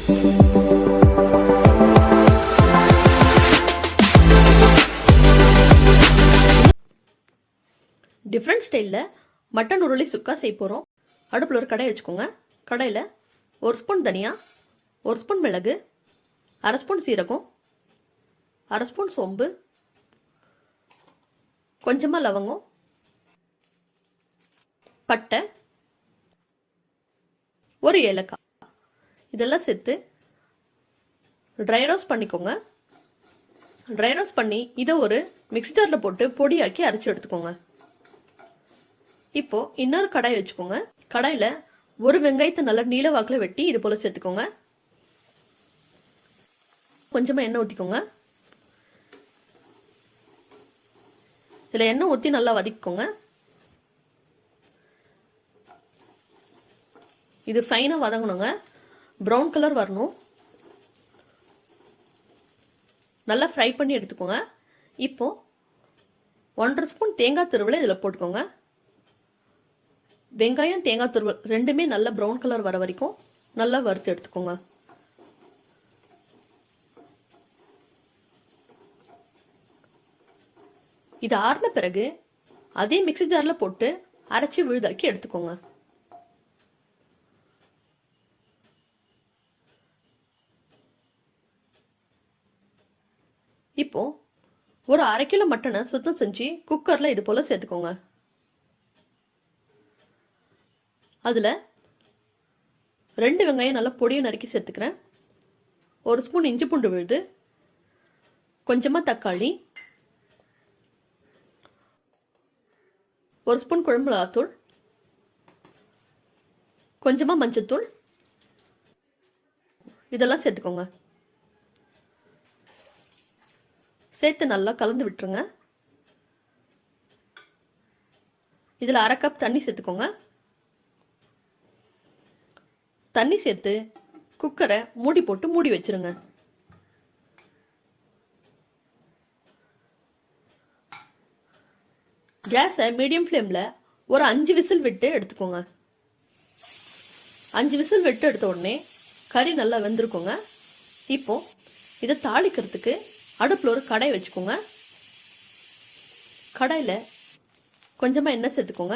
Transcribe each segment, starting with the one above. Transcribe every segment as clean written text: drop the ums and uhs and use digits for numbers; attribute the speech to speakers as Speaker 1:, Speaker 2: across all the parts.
Speaker 1: Different ஸ்டைலில் mutton உருளி சுக்கா செய்ய போகிறோம். அடுப்பில் ஒரு கடாய் வச்சுக்கோங்க. கடாயில் 1 ஸ்பூன் தனியா, 1 ஸ்பூன் மிளகு, 1/2 ஸ்பூன் சீரகம், 1/2 ஸ்பூன் சோம்பு, கொஞ்சமாக லவங்கம், பட்டை, ஒரு ஏலக்காய் இதெல்லாம் சேர்த்து ட்ரை ரோஸ்ட் பண்ணிக்கோங்க. ட்ரை ரோஸ்ட் பண்ணி இதை ஒரு மிக்ஸி ஜாரில் போட்டு பொடியாக்கி அரைச்சி எடுத்துக்கோங்க. இப்போ இன்னொரு கடாய் வச்சுக்கோங்க. கடாயில் ஒரு வெங்காயத்தை நல்லா நீல வாக்கில் வெட்டி இது போல் சேர்த்துக்கோங்க. கொஞ்சமாக எண்ணெய் ஊற்றிக்கோங்க. இதில் எண்ணெய் ஊற்றி நல்லா வதக்கிக்கோங்க. இது ஃபைனாக வதங்கணுங்க. ப்ரௌன் கலர் வரணும். நல்லா ஃப்ரை பண்ணி எடுத்துக்கோங்க. இப்போ 1/2 ஸ்பூன் தேங்காய் துருவலை இதில் போட்டுக்கோங்க. வெங்காயம் தேங்காய் துருவல் ரெண்டுமே நல்லா ப்ரௌன் கலர் வர வரைக்கும் நல்லா வறுத்து எடுத்துக்கோங்க. இது ஆறின பிறகு அதே மிக்ஸி ஜாரில் போட்டு அரைச்சி விழுதாக்கி எடுத்துக்கோங்க. இப்போ ஒரு 1/2 கிலோ மட்டனை சுத்தம் செஞ்சு குக்கரில் இது போல் சேர்த்துக்கோங்க. அதில் 2 வெங்காயம் நல்லா பொடியை நறுக்கி சேர்த்துக்கிறேன். 1 ஸ்பூன் இஞ்சி பூண்டு விழுது, கொஞ்சமாக தக்காளி, 1 ஸ்பூன் குழம்பு மிளகாத்தூள், கொஞ்சமாக மஞ்சத்தூள் இதெல்லாம் சேர்த்துக்கோங்க. சேர்த்து நல்லா கலந்து விட்டுருங்க. இதில் 1/2 கப் தண்ணி சேர்த்துக்கோங்க. தண்ணி சேர்த்து குக்கரை மூடி போட்டு மூடி வச்சிருங்க. கேஸை மீடியம் ஃப்ளேமில் ஒரு 5 விசில் விட்டு எடுத்துக்கோங்க. 5 விசில் விட்டு எடுத்த உடனே கறி நல்லா வெந்திருக்குங்க. இப்போ இதை தாளிக்கிறதுக்கு அடுப்பில் ஒரு கடாய் வச்சுக்கோங்க. கடாயில் கொஞ்சமாக எண்ணெய் சேர்த்துக்கோங்க.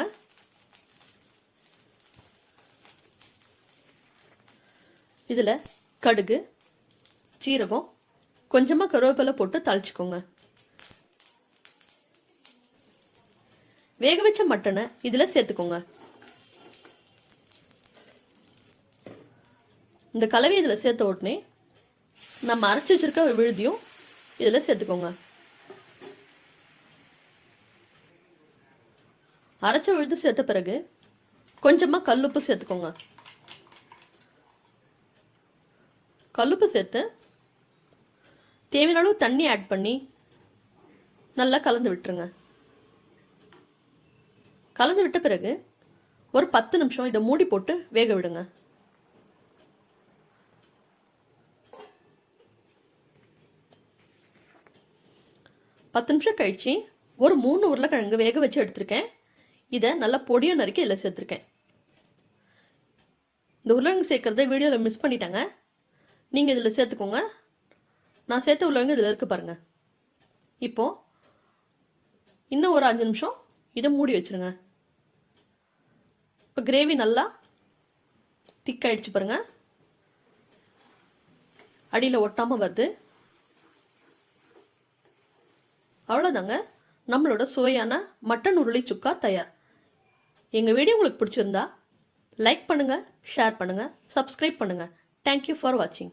Speaker 1: இதில் கடுகு, சீரகம், கொஞ்சமாக கருவேப்பிலை போட்டு தாளிச்சுக்கோங்க. வேக வச்ச மட்டனை இதில் சேர்த்துக்கோங்க. இந்த கலவை இதில் சேர்த்த உடனே நம்ம அரைச்சி வச்சிருக்க விழுதியும் இதில் சேர்த்துக்கோங்க. அரைச்ச விழுது சேர்த்த பிறகு கொஞ்சமாக கல்லுப்பு சேர்த்துக்கோங்க. கல்லுப்பு சேர்த்து தேவையான அளவு தண்ணி ஆட் பண்ணி நல்லா கலந்து விட்டுருங்க. கலந்து விட்ட பிறகு ஒரு 10 நிமிஷம் இதை மூடி போட்டு வேக விடுங்க. பத்து நிமிஷம் கழிச்சு ஒரு 3 உருளைக்கிழங்கு வேக வச்சு எடுத்திருக்கேன். இதை நல்லா பொடியை நறுக்கி இதில் சேர்த்துருக்கேன். இந்த உருளைக்கிழங்கு சேர்க்கறத வீடியோவில் மிஸ் பண்ணிட்டாங்க. நீங்கள் இதில் சேர்த்துக்கோங்க. நான் சேர்த்த உருளைக்கிழங்கு இதில் இருக்கு பாருங்கள். இப்போது இன்னும் ஒரு 5 நிமிஷம் இதை மூடி வச்சுருங்க. இப்போ கிரேவி நல்லா திக்காயிடுச்சு பாருங்கள். அடியில் ஒட்டாமல் வருது. அவ்வளோதாங்க, நம்மளோட சுவையான மட்டன் உருளி சுக்கா தயார். எங்கள் வீடியோ உங்களுக்கு பிடிச்சிருந்தா லைக் பண்ணுங்கள், ஷேர் பண்ணுங்கள், சப்ஸ்கிரைப் பண்ணுங்கள். தேங்க்யூ ஃபார் வாட்சிங்.